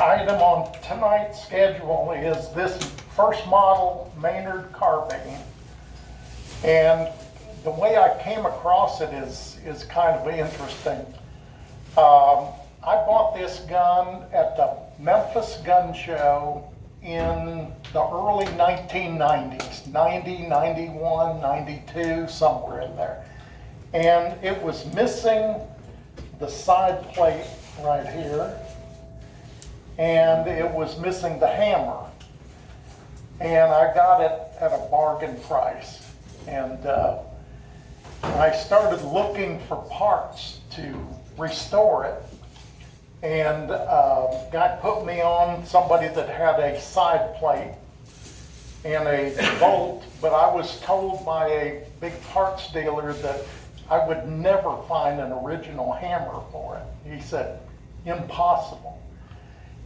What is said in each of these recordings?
item on tonight's schedule is this first model Maynard carbine. And the way I came across it is kind of interesting. I bought this gun at the Memphis Gun Show in the early 1990s, 90, 91, 92, somewhere in there. And it was missing the side plate right here, and it was missing the hammer. And I got it at a bargain price. And I started looking for parts to restore it. And guy put me on somebody that had a side plate and a bolt, but I was told by a big parts dealer that I would never find an original hammer for it. He said, impossible.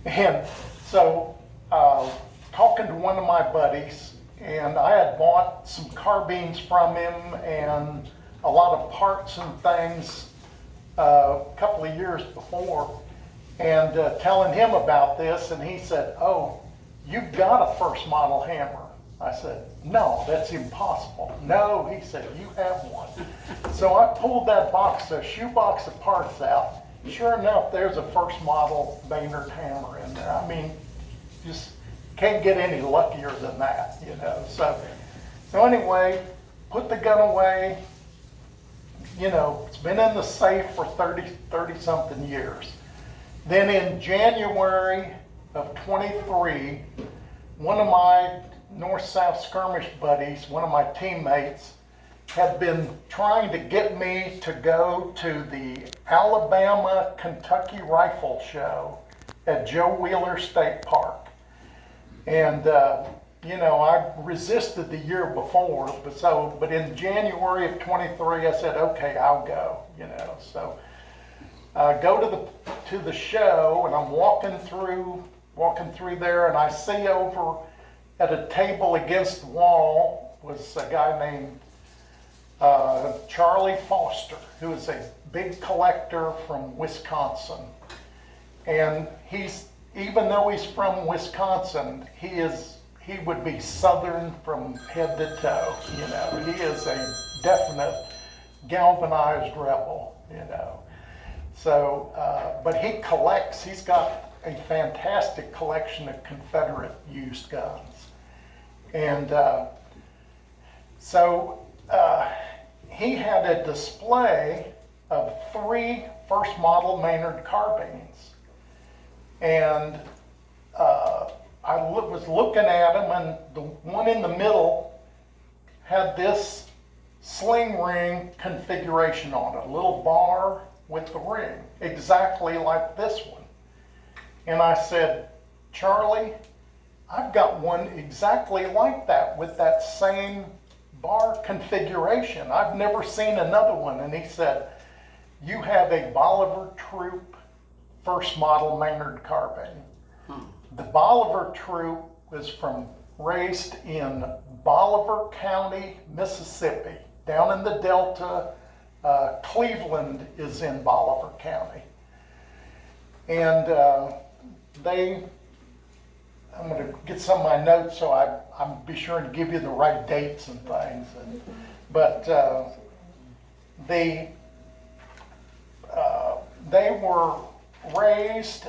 And so talking to one of my buddies, and I had bought some carbines from him and a lot of parts and things a couple of years before, and telling him about this, and he said, oh, you've got a first model hammer. I said, no, that's impossible. No, he said, you have one. So I pulled that shoebox of parts out. Sure enough, there's a first model Maynard hammer in there. I mean, just can't get any luckier than that, you know. So anyway, put the gun away. You know, it's been in the safe for 30 something years. Then in January of 23, one of my North-South skirmish buddies, one of my teammates, had been trying to get me to go to the Alabama-Kentucky Rifle Show at Joe Wheeler State Park. And, you know, I resisted the year before, but in January of 23, I said, okay, I'll go, you know. So I go to the show, and I'm walking through there, and I see over at a table against the wall was a guy named Charlie Foster, who is a big collector from Wisconsin. And even though he's from Wisconsin, he would be Southern from head to toe, you know. He is a definite galvanized rebel, you know. So, but he's got a fantastic collection of Confederate used guns. And so he had a display of 3 first model Maynard carbines. And I was looking at them, and the one in the middle had this sling ring configuration on it, a little bar with the ring, exactly like this one. And I said, Charlie, I've got one exactly like that with that same bar configuration. I've never seen another one. And he said, you have a Bolivar Troop first model Maynard carbine. The Bolivar Troop was raised in Bolivar County, Mississippi, down in the Delta. Cleveland is in Bolivar County. And I'm going to get some of my notes so I'm be sure to give you the right dates and things. But they were raised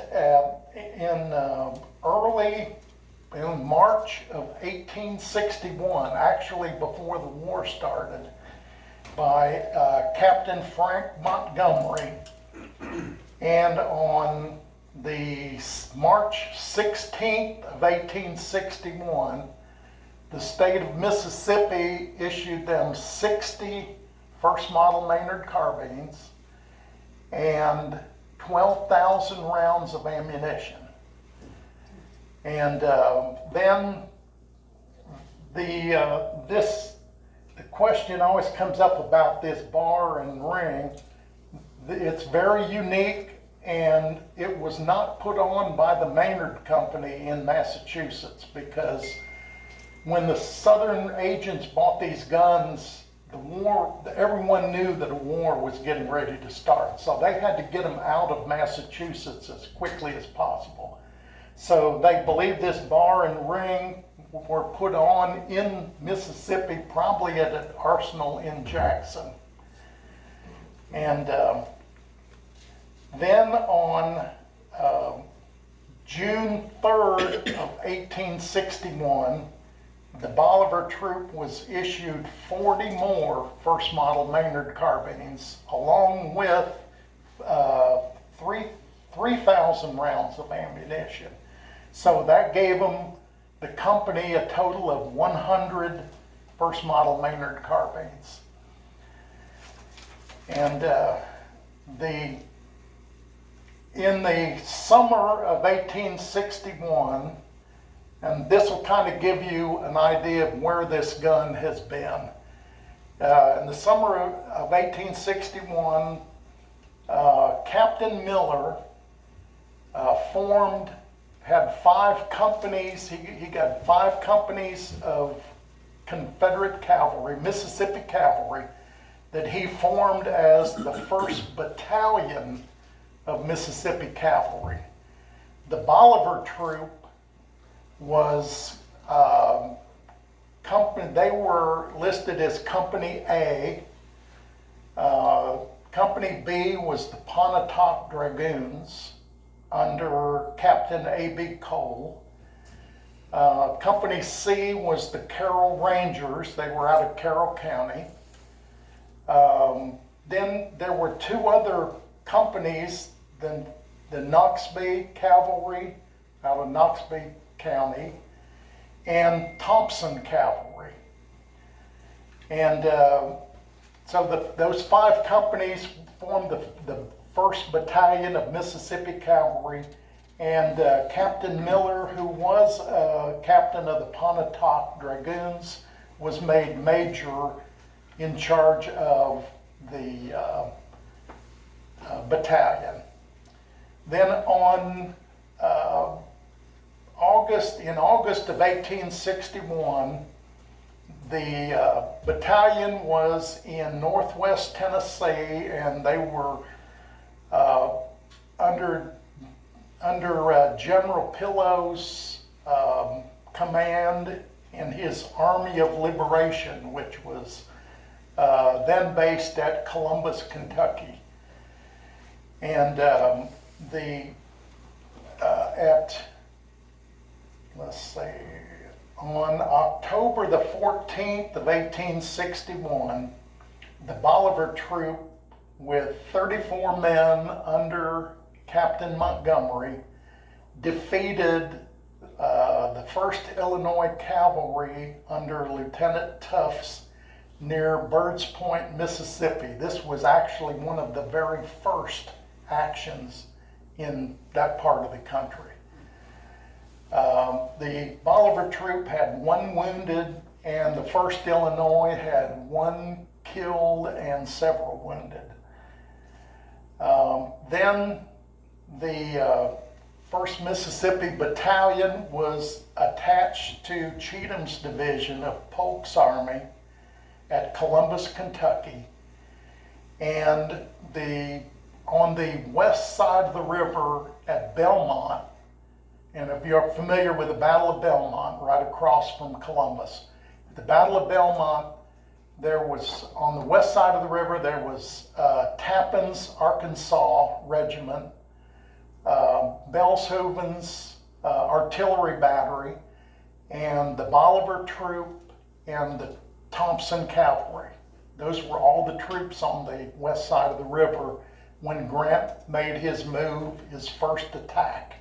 in March of 1861, actually before the war started, by Captain Frank Montgomery. And on the March 16th of 1861, the state of Mississippi issued them 60 first model Maynard carbines and 12,000 rounds of ammunition. And then the question always comes up about this bar and ring. It's very unique, and it was not put on by the Maynard Company in Massachusetts, because when the Southern agents bought these guns, everyone knew that a war was getting ready to start. So they had to get them out of Massachusetts as quickly as possible. So they believe this bar and ring were put on in Mississippi, probably at an arsenal in Jackson. And then on June 3rd of 1861, the Bolivar troop was issued 40 more first model Maynard carbines, along with 3,000 rounds of ammunition. So that gave them, the company, a total of 100 first model Maynard carbines. And in the summer of 1861, and this will kind of give you an idea of where this gun has been. In the summer of 1861, Captain Miller had 5 companies. He got 5 companies of Confederate cavalry, Mississippi cavalry, that he formed as the 1st Battalion of Mississippi Cavalry. The Bolivar troop was they were listed as Company A. Company B was the Pontotoc Dragoons under Captain A.B. Cole. Company C was the Carroll Rangers. They were out of Carroll County. Then there were 2 other companies, the Noxubee Cavalry out of Noxubee County, and Thompson Cavalry. And so those 5 companies formed the 1st Battalion of Mississippi Cavalry, and Captain Miller, who was captain of the Pontotoc Dragoons, was made major in charge of the battalion. Then on in August of 1861, the battalion was in northwest Tennessee, and they were under General Pillow's command in his Army of Liberation, which was then based at Columbus, Kentucky. And on October the 14th of 1861, the Bolivar troop, with 34 men under Captain Montgomery, defeated the 1st Illinois Cavalry under Lieutenant Tufts near Bird's Point, Mississippi. This was actually one of the very first actions in that part of the country. The Bolivar troop had 1 wounded, and the 1st Illinois had 1 killed and several wounded. Then the 1st Mississippi Battalion was attached to Cheatham's division of Polk's Army at Columbus, Kentucky. And on the west side of the river at Belmont, and if you're familiar with the Battle of Belmont, right across from Columbus, the Battle of Belmont, there was, on the west side of the river, there was Tappan's Arkansas Regiment, Belshoven's Artillery Battery, and the Bolivar Troop, and the Thompson Cavalry. Those were all the troops on the west side of the river when Grant made his move, his first attack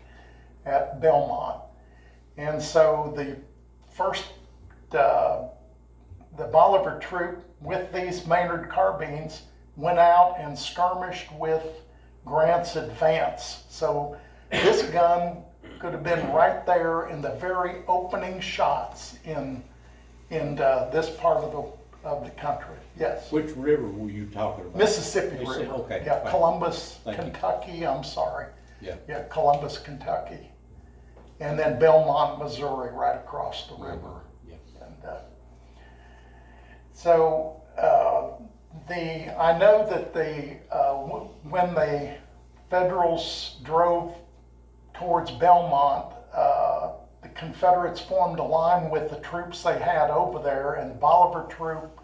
at Belmont. And so the Bolivar troop with these Maynard carbines went out and skirmished with Grant's advance. So this gun could have been right there in the very opening shots in this part of the country. Yes. Which river were you talking about? Mississippi River. Okay. Yeah, fine. Columbus, Thank you. Kentucky. I'm sorry. Yeah. Yeah, Columbus, Kentucky, and then Belmont, Missouri, right across the river. Yeah. And so I know that when the Federals drove towards Belmont, Confederates formed a line with the troops they had over there, and the Bolivar troop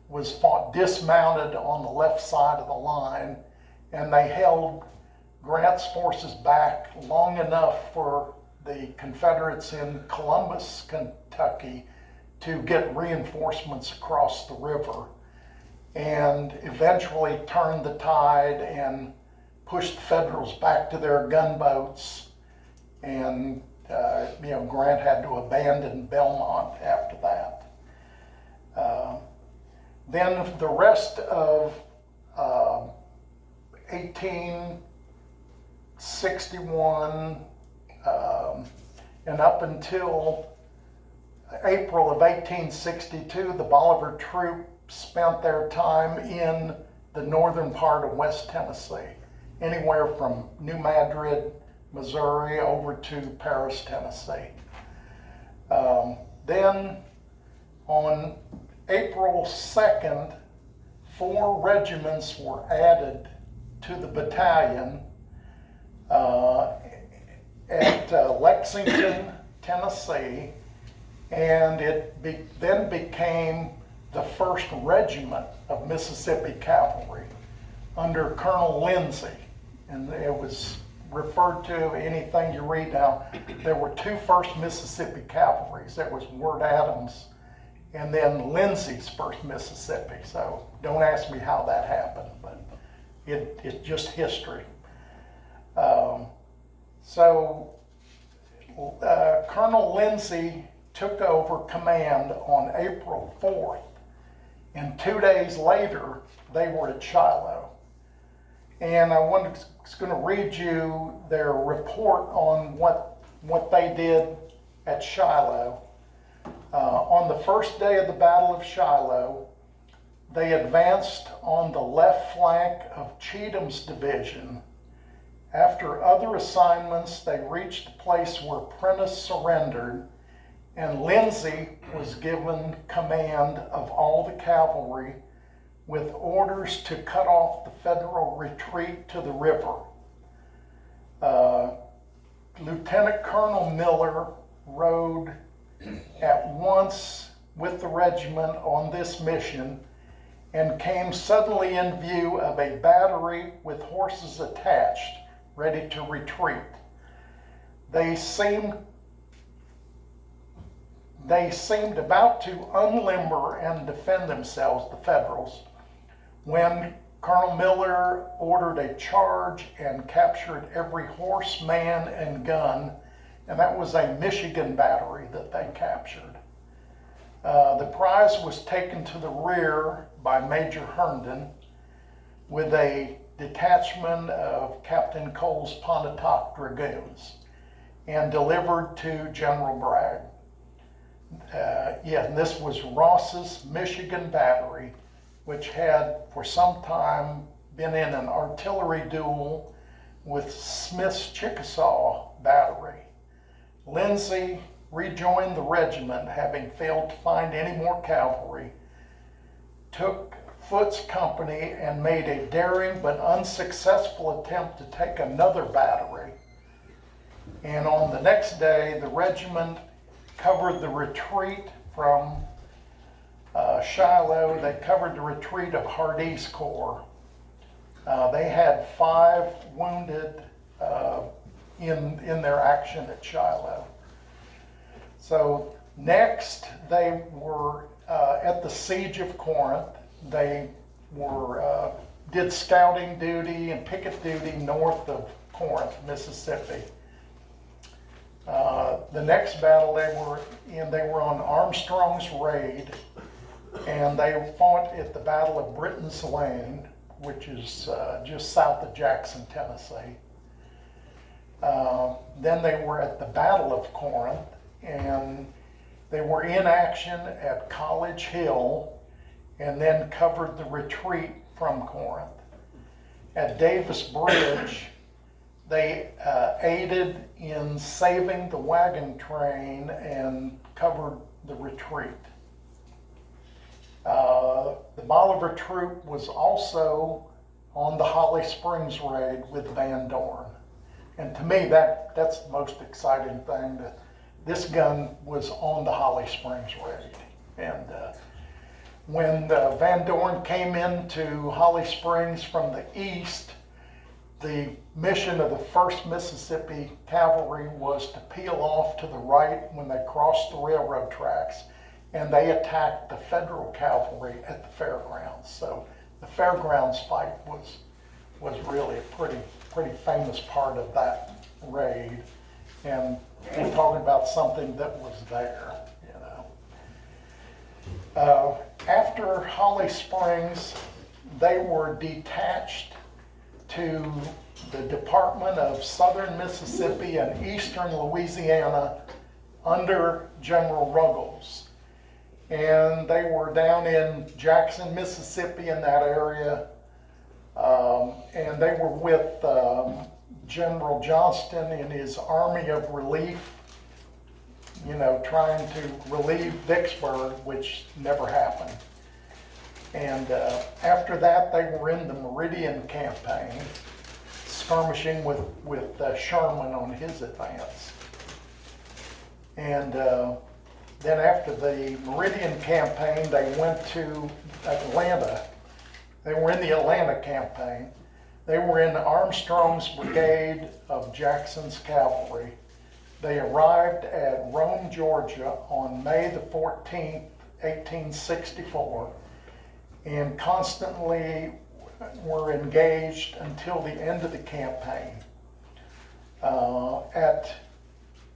was fought dismounted on the left side of the line, and they held Grant's forces back long enough for the Confederates in Columbus, Kentucky, to get reinforcements across the river, and eventually turned the tide and pushed the Federals back to their gunboats, and Grant had to abandon Belmont after that. Then the rest of 1861 and up until April of 1862, the Bolivar troop spent their time in the northern part of West Tennessee, anywhere from New Madrid, Missouri, over to Paris, Tennessee. Then on April 2nd, 4 regiments were added to the battalion at Lexington, Tennessee, and it then became the 1st Regiment of Mississippi Cavalry under Colonel Lindsey, and it was referred to, anything you read now, there were 2 1st Mississippi Cavalries. There was Wirt Adams and then Lindsey's 1st Mississippi. So don't ask me how that happened, but it's just history. Colonel Lindsey took over command on April 4th, and 2 days later they were at Shiloh. And I was going to read you their report on what they did at Shiloh. On the first day of the Battle of Shiloh, they advanced on the left flank of Cheatham's division. After other assignments, they reached the place where Prentiss surrendered, and Lindsey was given command of all the cavalry with orders to cut off the Federal retreat to the river. Lieutenant Colonel Miller rode at once with the regiment on this mission and came suddenly in view of a battery with horses attached, ready to retreat. They seemed about to unlimber and defend themselves, the Federals, when Colonel Miller ordered a charge and captured every horse, man, and gun, and that was a Michigan battery that they captured. The prize was taken to the rear by Major Herndon with a detachment of Captain Cole's Pontotoc Dragoons and delivered to General Bragg. And this was Ross's Michigan battery, which had for some time been in an artillery duel with Smith's Chickasaw battery. Lindsey rejoined the regiment, having failed to find any more cavalry, took Foote's company and made a daring but unsuccessful attempt to take another battery. And on the next day, the regiment covered the retreat from Shiloh. They covered the retreat of Hardee's Corps. They had 5 wounded in their action at Shiloh. So next, they were at the Siege of Corinth. They did scouting duty and picket duty north of Corinth, Mississippi. The next battle they were on Armstrong's Raid, and they fought at the Battle of Britain's Lane, which is just south of Jackson, Tennessee. Then they were at the Battle of Corinth, and they were in action at College Hill, and then covered the retreat from Corinth. At Davis Bridge, they aided in saving the wagon train and covered the retreat. The Bolivar troop was also on the Holly Springs raid with Van Dorn. And to me, that's the most exciting thing, this gun was on the Holly Springs raid. And when Van Dorn came into Holly Springs from the east, the mission of the 1st Mississippi Cavalry was to peel off to the right when they crossed the railroad tracks, and they attacked the Federal Cavalry at the fairgrounds. So the fairgrounds fight was really a pretty famous part of that raid, and we're talking about something that was there, you know. After Holly Springs, they were detached to the Department of Southern Mississippi and Eastern Louisiana under General Ruggles. And they were down in Jackson, Mississippi in that area. And they were with General Johnston in his Army of Relief, you know, trying to relieve Vicksburg, which never happened. And after that, they were in the Meridian Campaign, skirmishing with Sherman on his advance. And then after the Meridian Campaign, they went to Atlanta. They were in the Atlanta Campaign. They were in Armstrong's brigade of Jackson's cavalry. They arrived at Rome, Georgia on May the 14th, 1864, and constantly were engaged until the end of the campaign.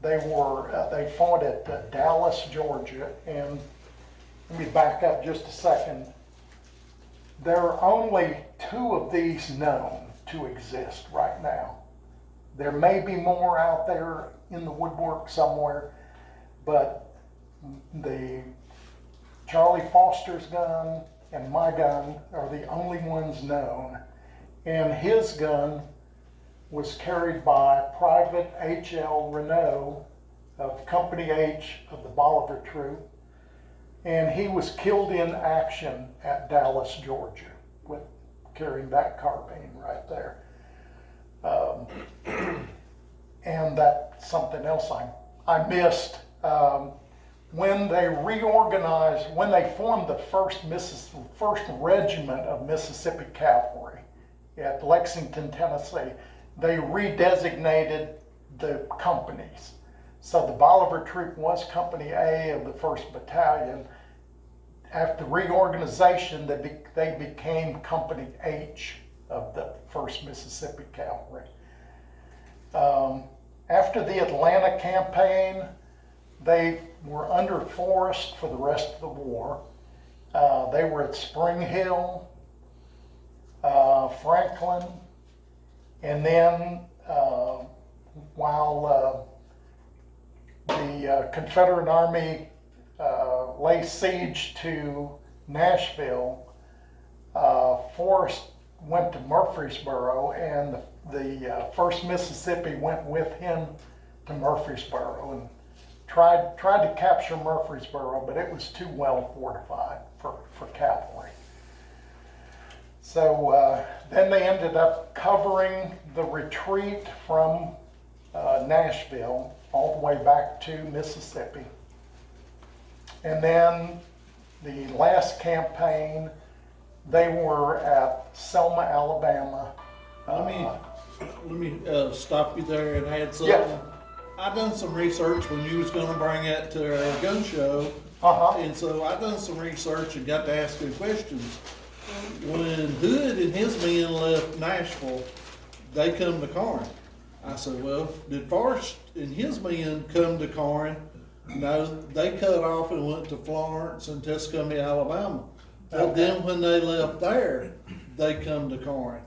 They fought at Dallas, Georgia, and let me back up just a second. There are only 2 of these known to exist right now. There may be more out there in the woodwork somewhere, but the Charlie Foster's gun and my gun are the only ones known. And his gun was carried by Private H.L. Renault of Company H of the Bolivar Troop, and he was killed in action at Dallas, Georgia, with carrying that carbine right there. And that's something else I missed. When they reorganized, when they formed the first regiment of Mississippi Cavalry at Lexington, Tennessee, they redesignated the companies. So the Bolivar Troop was Company A of the 1st Battalion. After reorganization, they became Company H of the 1st Mississippi Cavalry. After the Atlanta campaign, they were under Forrest for the rest of the war. They were at Spring Hill, Franklin, and then while the Confederate Army lay siege to Nashville, Forrest went to Murfreesboro, and the 1st Mississippi went with him to Murfreesboro and tried to capture Murfreesboro, but it was too well fortified for cavalry. So then they ended up covering the retreat from Nashville all the way back to Mississippi. And then the last campaign, they were at Selma, Alabama. Let me stop you there and add something. Yeah. I done some research when you was gonna bring that to our gun show. And so I done some research and got to asking questions. When Hood and his men left Nashville, they come to Corinth. I said, well, did Forrest and his men come to Corinth? No, they cut off and went to Florence and Tuscany, Alabama. But then when they left there, they come to Corinth.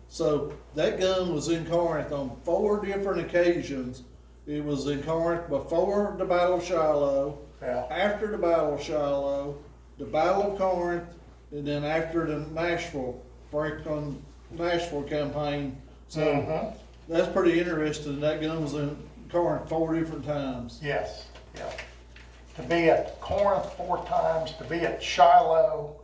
So that gun was in Corinth on 4 different occasions. It was in Corinth before the Battle of Shiloh, after the Battle of Shiloh, the Battle of Corinth, and then after the Franklin Nashville campaign. So that's pretty interesting. That gun was in Corinth 4 different times. Yes, yeah. To be at Corinth 4 times, to be at Shiloh,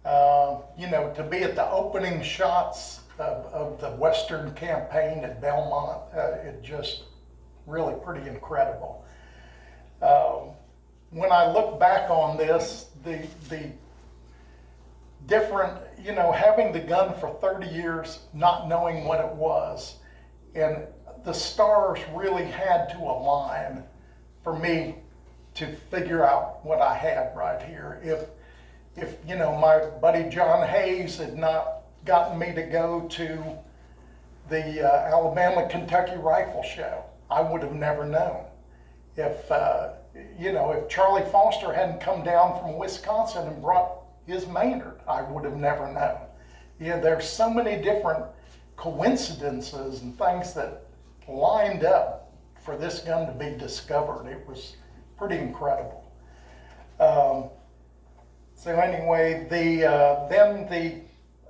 to be at the opening shots of the Western campaign at Belmont, it just really pretty incredible. When I look back on this, the different, having the gun for 30 years, not knowing what it was, and the stars really had to align for me to figure out what I had right here. If my buddy John Hayes had not gotten me to go to the Alabama-Kentucky Rifle Show, I would have never known. If Charlie Foster hadn't come down from Wisconsin and brought his Maynard, I would have never known. There's so many different coincidences and things that lined up for this gun to be discovered. It was pretty incredible. So anyway,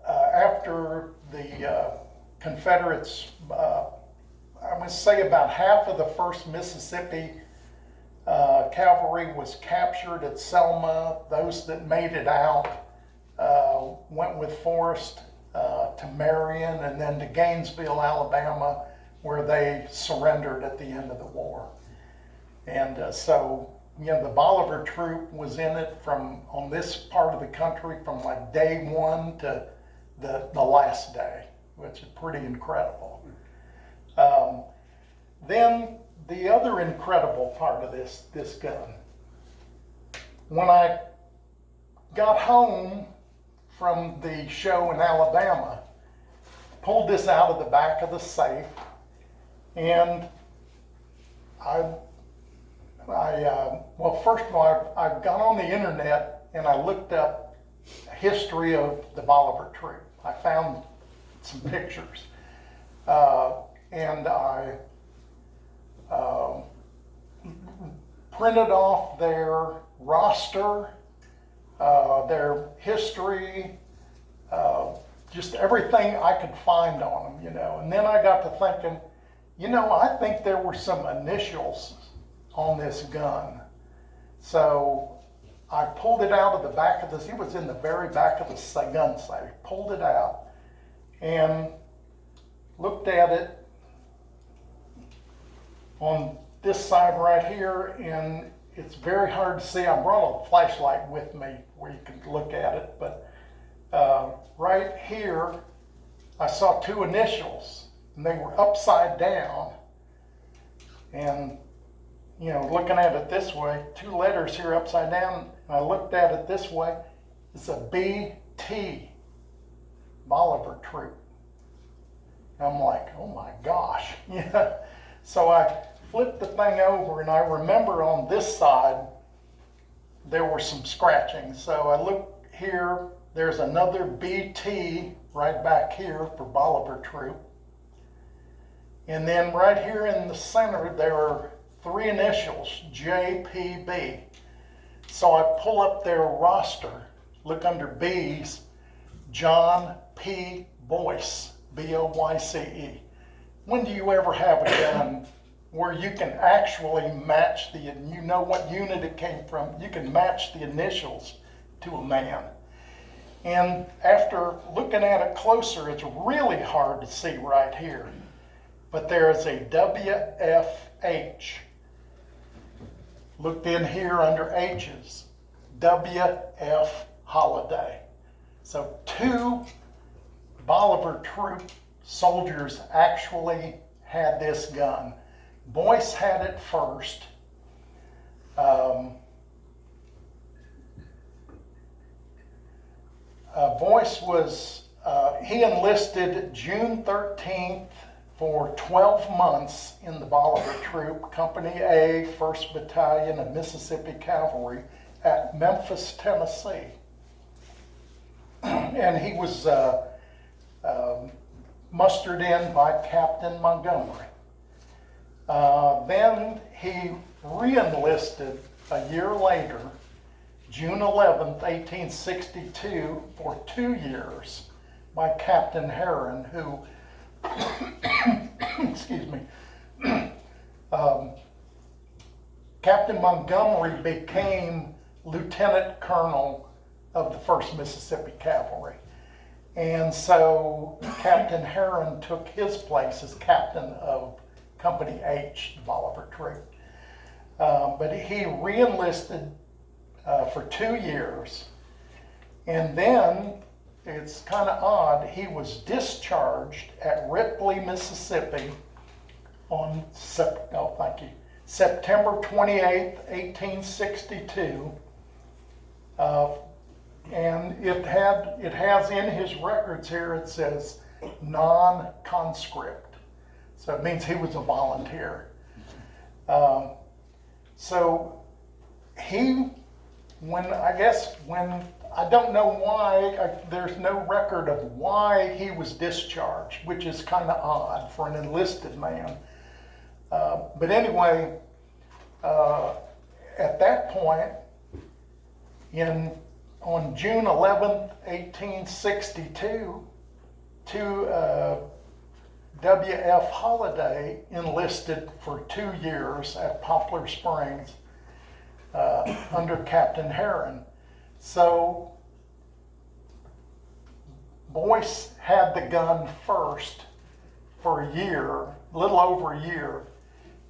after the Confederates, I would say about half of the 1st Mississippi cavalry was captured at Selma. Those that made it out went with Forrest to Marion and then to Gainesville, Alabama, where they surrendered at the end of the war. And so, the Bolivar troop was in it on this part of the country from like day one to the last day, which is pretty incredible. Then the other incredible part of this gun, when I got home from the show in Alabama, pulled this out of the back of the safe, and well, first of all, I got on the internet and I looked up history of the Bolivar troop. I found some pictures, and I printed off their roster, their history, just everything I could find on them, And then I got to thinking, I think there were some initials on this gun. So I pulled it out of the back of this. It was in the very back of the gun safe. Pulled it out and looked at it on this side right here, and it's very hard to see. I brought a flashlight with me where you could look at it, but right here I saw 2 initials, and they were upside down. And looking at it this way, 2 letters here upside down, and I looked at it this way, it's a BT, Bolivar troop. And I'm like, oh my gosh. So I flipped the thing over, and I remember on this side, there were some scratching. So I look here, there's another BT right back here for Bolivar troop. And then right here in the center, there are 3 initials, JPB. So I pull up their roster, look under B's, John P. Boyce, B-O-Y-C-E. When do you ever have a gun where you can actually match what unit it came from? You can match the initials to a man. And after looking at it closer, it's really hard to see right here. But there is a WFH. Looked in here under H's, WF Holiday. So 2 Bolivar troop soldiers actually had this gun. Boyce had it first. Boyce he enlisted June 13th for 12 months in the Bolivar Troop, Company A, 1st Battalion of Mississippi Cavalry at Memphis, Tennessee. And he was mustered in by Captain Montgomery. Then he re-enlisted a year later, June 11th, 1862, for 2 years by Captain Herron, who excuse me, Captain Montgomery became Lieutenant Colonel of the 1st Mississippi Cavalry. And so Captain Herron took his place as captain of Company H, the Bolivar Troop. But he re-enlisted for 2 years. And then, it's kind of odd, he was discharged at Ripley, Mississippi on September 28th, 1862. And it has in his records here, it says non-conscript. So it means he was a volunteer. So he, when I don't know why, there's no record of why he was discharged, which is kind of odd for an enlisted man. But anyway, at that point, on June 11th, 1862, W.F. Holliday enlisted for 2 years at Poplar Springs under Captain Herron. So Boyce had the gun first for a year, a little over a year,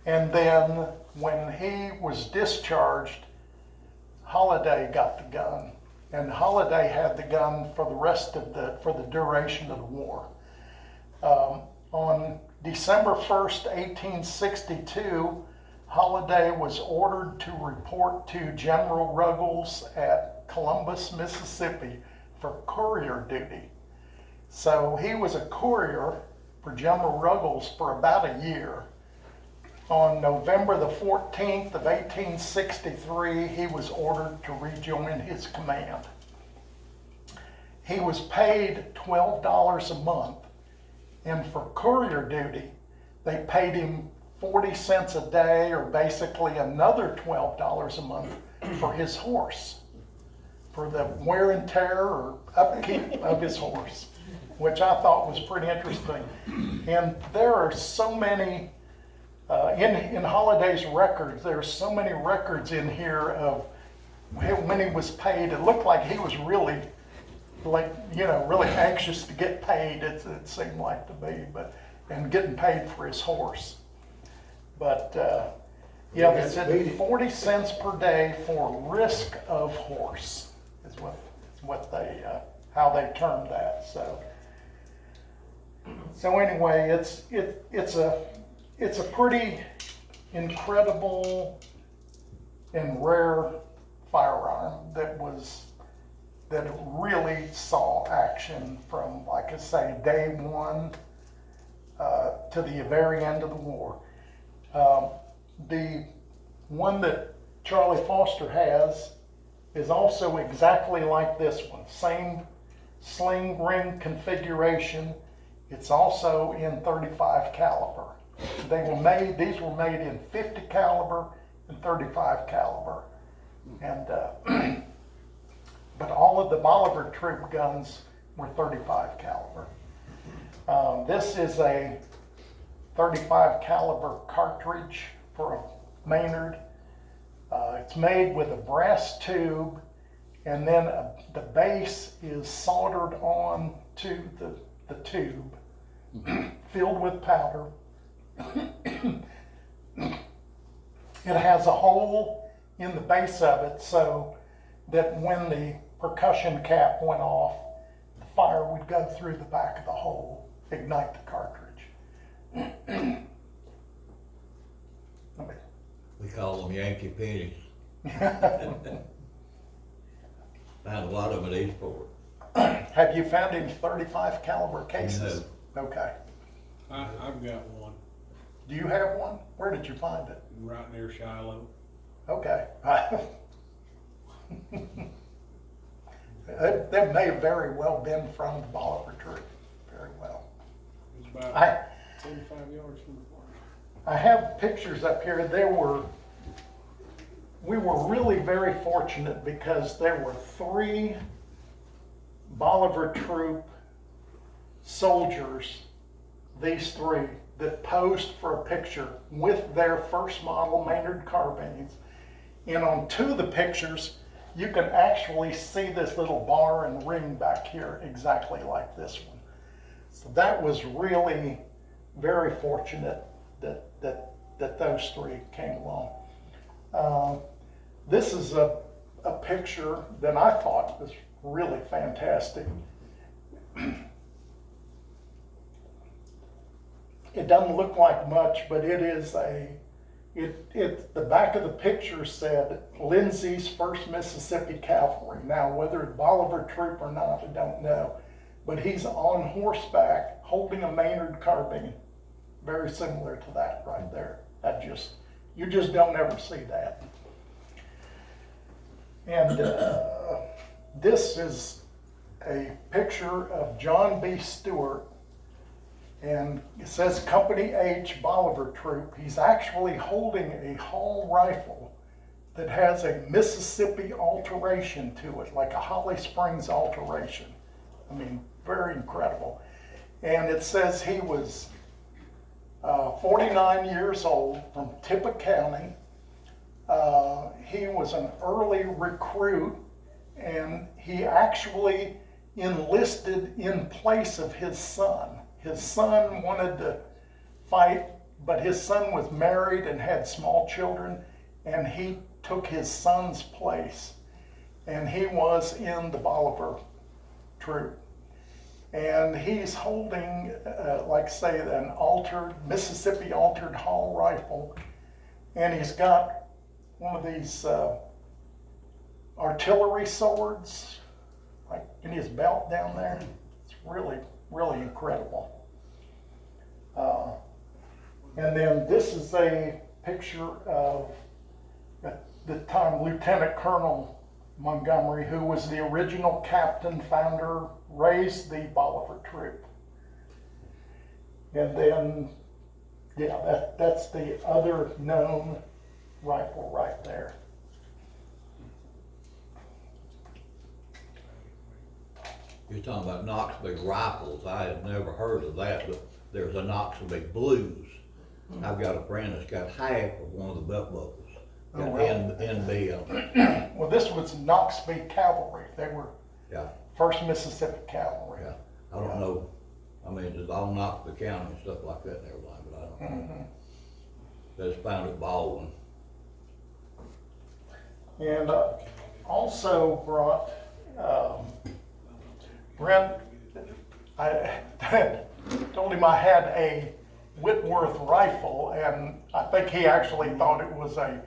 and then when he was discharged, Holliday got the gun, and Holliday had the gun for the duration of the war. On December 1st, 1862, Holliday was ordered to report to General Ruggles at Columbus, Mississippi for courier duty. So he was a courier for General Ruggles for about a year. On November the 14th of 1863, he was ordered to rejoin his command. He was paid $12 a month, and for courier duty, they paid him 40 cents a day, or basically another $12 a month for his horse, for the wear and tear or upkeep of his horse, which I thought was pretty interesting. And there are so many, in Holliday's records, there are so many records in here of when he was paid. It looked like he was really, really anxious to get paid, it seemed like to me, and getting paid for his horse. But they said 40 cents per day for risk of horse is what they how they termed that. So anyway, it's a pretty incredible and rare firearm that really saw action from, like I say, day one to the very end of the war. The one that Charlie Foster has is also exactly like this one. Same sling ring configuration. It's also in 35 caliber. These were made in 50 caliber and 35 caliber. And but all of the Bolivar troop guns were 35 caliber. This is a 35 caliber cartridge for a Maynard. It's made with a brass tube, and then the base is soldered on to the tube, filled with powder. It has a hole in the base of it so that when the percussion cap went off, the fire would go through the back of the hole, ignite the cartridge. We call them Yankee pennies. Found a lot of them at Eastport. Have you found any 35 caliber cases? No. Okay. I've got one Do you have one? Where did you find it? right near Shiloh. Okay. That may have very well been from the Bolivar troop. Very well. It's about I 75 yards from the farm. I have pictures up here. We were really very fortunate because there were 3 Bolivar troop soldiers, these 3, that posed for a picture with their first model Maynard carbines. And on 2 of the pictures, you can actually see this little bar and ring back here exactly like this one. So that was really very fortunate that those 3 came along. This is a picture that I thought was really fantastic. It doesn't look like much, but it is the back of the picture said Lindsay's 1st Mississippi Cavalry. Now, whether it's Bolivar troop or not, I don't know. But he's on horseback holding a Maynard carbine. Very similar to that right there. You just don't ever see that. And this is a picture of John B. Stewart, and it says Company H Bolivar Troop. He's actually holding a Hall rifle that has a Mississippi alteration to it, like a Holly Springs alteration. I mean, very incredible. And it says he was 49 years old, from Tippah County. He was an early recruit, and he actually enlisted in place of his son. His son wanted to fight, but his son was married and had small children, and he took his son's place. And he was in the Bolivar troop. And he's holding, like say, an Mississippi altered Hall rifle, and he's got one of these artillery swords, like in his belt down there. It's really, really incredible. And then this is a picture of, at the time, Lieutenant Colonel Montgomery, who was the original captain, founder, raised the Bolivar troop. And then, yeah, that's the other known rifle right there. You're talking about Knoxville rifles. I had never heard of that, but there's a Knoxville Blues. I've got a friend that's got half of one of the belt buckles. Got NB on it. Well, this was Knoxville Cavalry. They were Yeah, 1st Mississippi Cavalry. yeah. I don't know. I mean, it's all Knoxville County and stuff like that and everything, but I don't know. They just found it Baldwin. And also brought, Brent, I told him I had a Whitworth rifle, and I think he actually thought it was a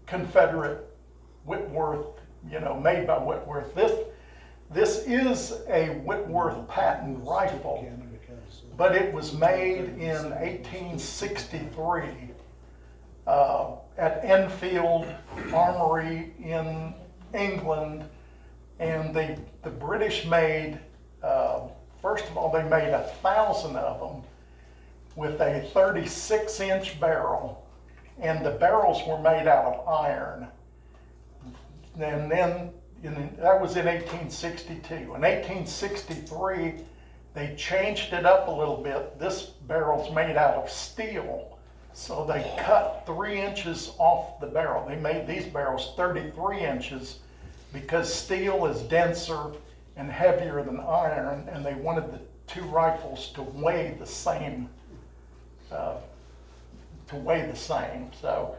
Confederate Whitworth, made by Whitworth. This is a Whitworth patent rifle, but it was made in 1863 at Enfield Armory in England, and the British made, first of all, they made 1,000 of them with a 36-inch barrel, and the barrels were made out of iron. And then that was in 1862. In 1863, they changed it up a little bit. This barrel's made out of steel. So they cut 3 inches off the barrel. They made these barrels 33 inches because steel is denser and heavier than iron, and they wanted the two rifles to weigh the same. So,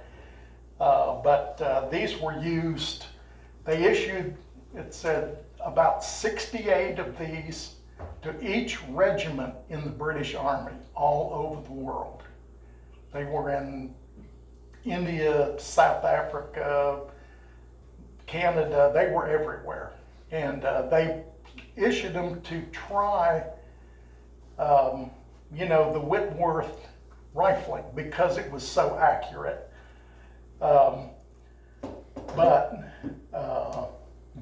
but these were used. They issued, it said, about 68 of these to each regiment in the British Army all over the world. They were in India, South Africa, Canada, they were everywhere. And they issued them to try, the Whitworth rifling because it was so accurate. But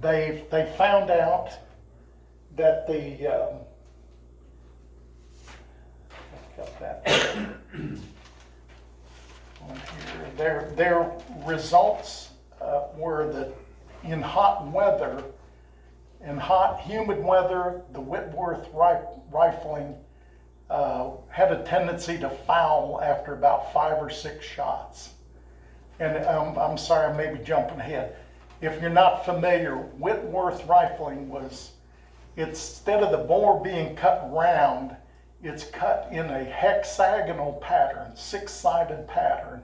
they found out that their results were that in hot weather, in hot, humid weather, the Whitworth rifling had a tendency to foul after about 5 or 6 shots. And I'm sorry, I may be jumping ahead. If you're not familiar, Whitworth rifling was, instead of the bore being cut round, it's cut in a hexagonal pattern, 6-sided pattern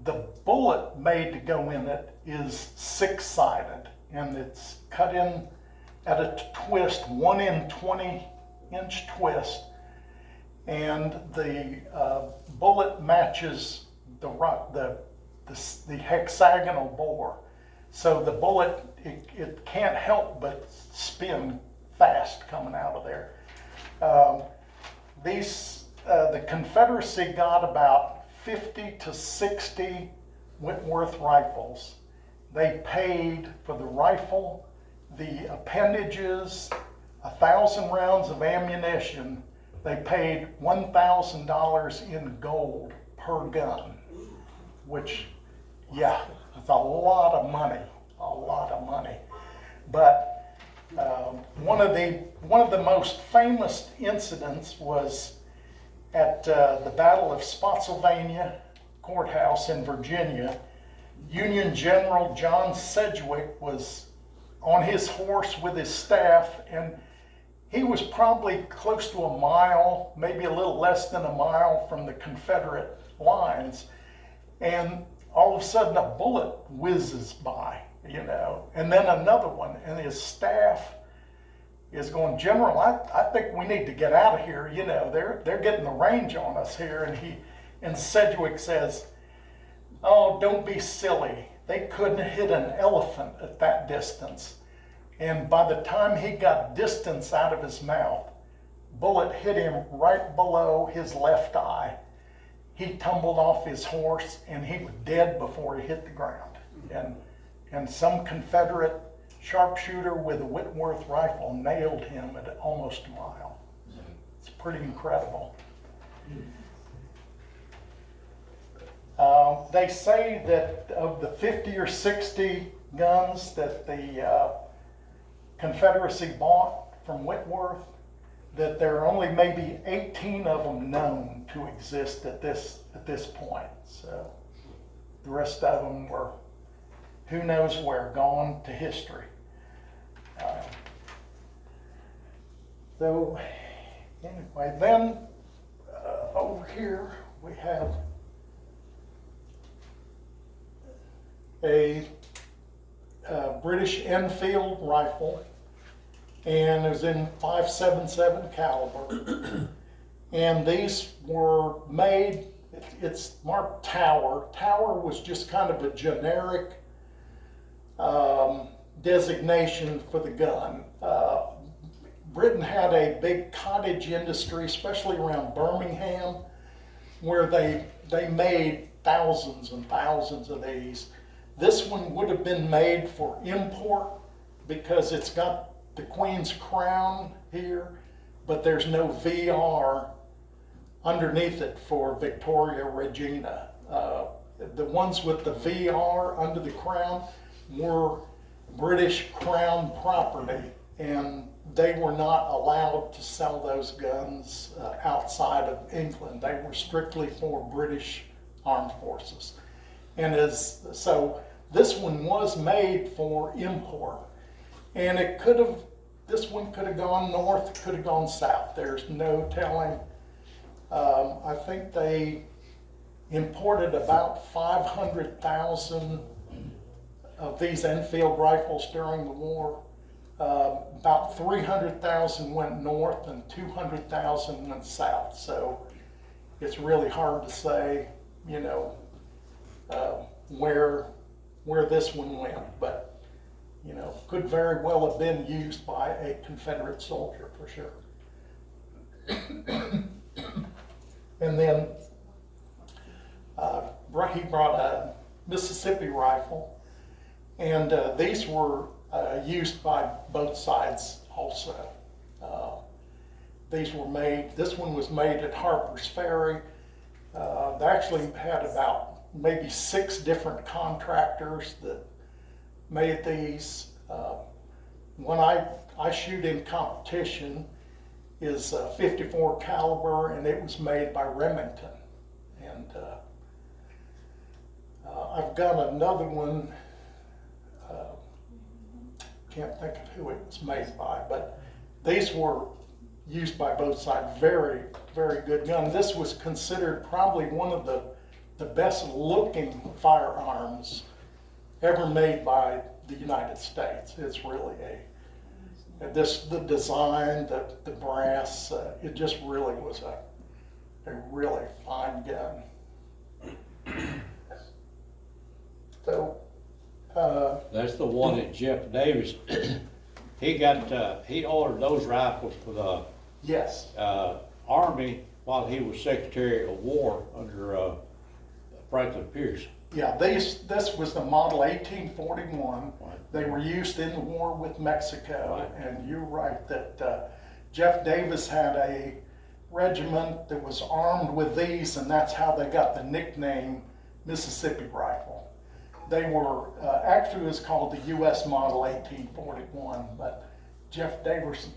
the bullet made to go in it is 6-sided, and it's cut in at a twist, 1 in 20-inch twist, and the bullet matches the hexagonal bore. So the bullet, it can't help but spin fast coming out of there. The Confederacy got about 50 to 60 Whitworth rifles. They paid for the rifle, the appendages, 1,000 rounds of ammunition. They paid $1,000 in gold per gun, which, yeah, it's a lot of money, But one of the most famous incidents was at the Battle of Spotsylvania Courthouse in Virginia. Union General John Sedgwick was on his horse with his staff, and he was probably close to a mile, maybe a little less than a mile from the Confederate lines, and all of a sudden a bullet whizzes by, and then another one, and his staff is going, General, I think we need to get out of here, they're getting the range on us here, and Sedgwick says, oh, don't be silly. They couldn't hit an elephant at that distance. And by the time he got distance out of his mouth, bullet hit him right below his left eye. He tumbled off his horse, and he was dead before he hit the ground. And some Confederate sharpshooter with a Whitworth rifle nailed him at almost a mile. It's pretty incredible. They say that of the 50 or 60 guns that the Confederacy bought from Whitworth, that there are only maybe 18 of them known to exist at this point. So the rest of them were, who knows where, gone to history. So anyway, then over here we have a British Enfield rifle, and it was in .577 caliber. And these were made, it's marked Tower. Tower was just kind of a generic designation for the gun. Britain had a big cottage industry, especially around Birmingham, where they made thousands and thousands of these. This one would have been made for import because it's got the Queen's crown here, but there's no VR underneath it for Victoria Regina. The ones with the VR under the crown were British Crown property, and they were not allowed to sell those guns outside of England. They were strictly for British armed forces. And so this one was made for import, and this one could have gone north, could have gone south. There's no telling. I think they imported about 500,000 of these Enfield rifles during the war. About 300,000 went north and 200,000 went south. So it's really hard to say, where this one went, but could very well have been used by a Confederate soldier for sure. And then he brought a Mississippi rifle, and these were used by both sides also. This one was made at Harper's Ferry. They actually had about maybe 6 different contractors that made these. One I shoot in competition is 54 caliber, and it was made by Remington. And I've got another one, can't think of who it was made by, but these were used by both sides. Very, very good gun. This was considered probably one of the the best looking firearms ever made by the United States. It's really the design, the brass, it just really was a really fine gun. So, That's the one that Jeff Davis, he ordered those rifles for the, yes, Army while he was Secretary of War under, Franklin Pierce. yeah, this was the model 1841. Right. They were used in the war with Mexico. Right. And you're right that Jeff Davis had a regiment that was armed with these, and that's how they got the nickname Mississippi Rifle. They were, actually it was called the US model 1841, but Jeff Davis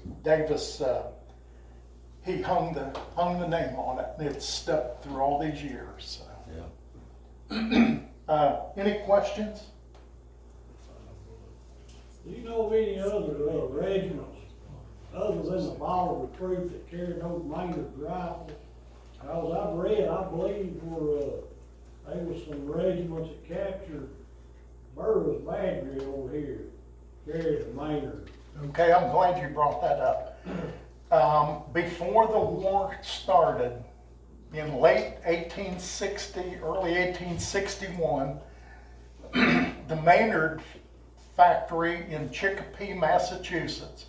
he hung the name on it, and it's stuck through all these years. So. Yeah. Any questions? Do you know of any other regiments, other than the Bolivar troop that carried those Maynard rifles? Cause I've read, I believe, where, there was some regiments that captured Burroughs Battery over here, carried a Maynard. Okay, I'm glad you brought that up. Before the war started, in late 1860, early 1861, the Maynard factory in Chicopee, Massachusetts,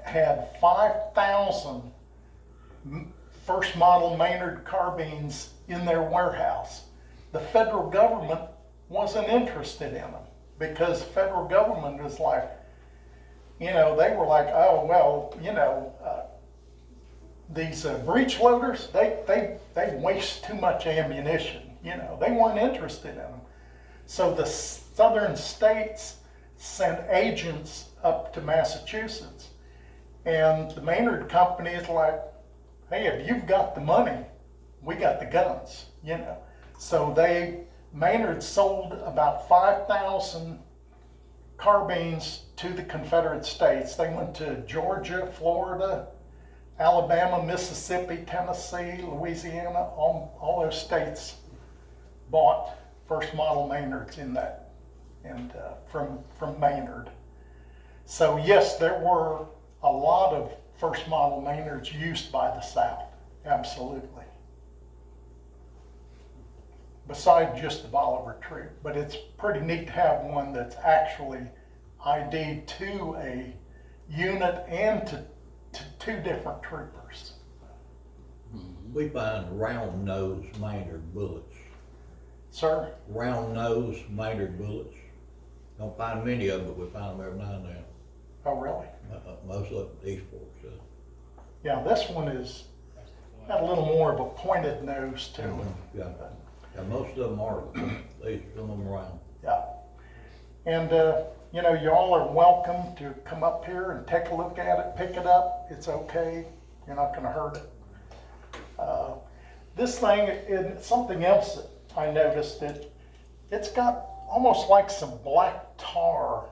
had 5,000 first model Maynard carbines in their warehouse. The federal government wasn't interested in them because the federal government was like, they were like, oh, well, these breech loaders, they waste too much ammunition. They weren't interested in them. So the southern states sent agents up to Massachusetts. And the Maynard company is like, hey, if you've got the money, we got the guns, So Maynard sold about 5,000 carbines to the Confederate States. They went to Georgia, Florida, Alabama, Mississippi, Tennessee, Louisiana, all those states bought first model Maynards in that, and from Maynard. So yes, there were a lot of first model Maynards used by the South, absolutely. Besides just the Bolivar troop, but it's pretty neat to have one that's actually ID'd to a unit and to two different troopers. We find round nose Maynard bullets. Sir? Round nose Maynard bullets. Don't find many of them, but we find them every now and then. Oh, really? Most of them Eastport, so. Yeah, this one is got a little more of a pointed nose to it. Yeah, most of them are, some of them round. Yeah. And, y'all are welcome to come up here and take a look at it, pick it up. It's okay. You're not gonna hurt it. This thing, is something else that I noticed, that it's got almost like some black tar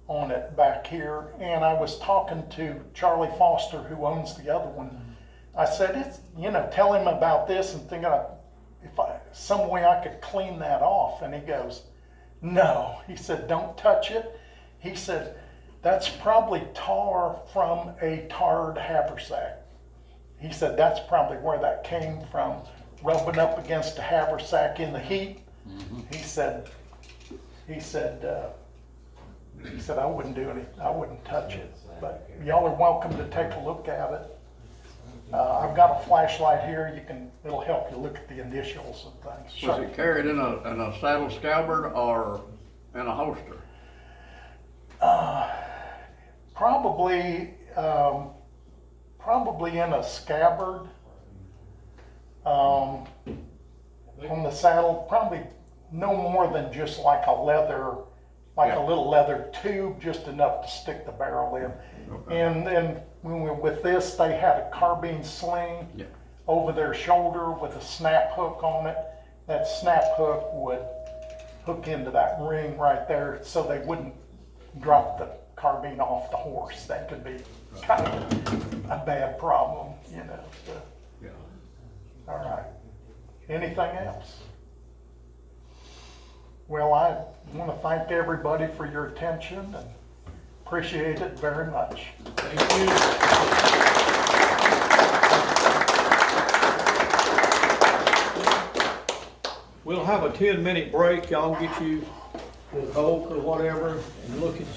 on it back here. And I was talking to Charlie Foster, who owns the other one. I said, tell him about this and thinking some way I could clean that off. And he goes, no. He said, don't touch it. He said, that's probably tar from a tarred haversack. He said, that's probably where that came from, rubbing up against a haversack in the heat. Mm-hmm. He said, I wouldn't do anything. I wouldn't touch it. But y'all are welcome to take a look at it. I've got a flashlight here. It'll help you look at the initials and things. Was it carried in a saddle scabbard or in a holster? Probably in a scabbard. On the saddle, probably no more than just like a little leather tube, just enough to stick the barrel in. Okay. And then with this, they had a carbine sling over their shoulder with a snap hook on it. That snap hook would hook into that ring right there so they wouldn't drop the carbine off the horse. That could be kind of a bad problem, So. Yeah. All right. Anything else? Well, I want to thank everybody for your attention and appreciate it very much. Thank you. We'll have a 10-minute break. Y'all get you the Coke or whatever and look at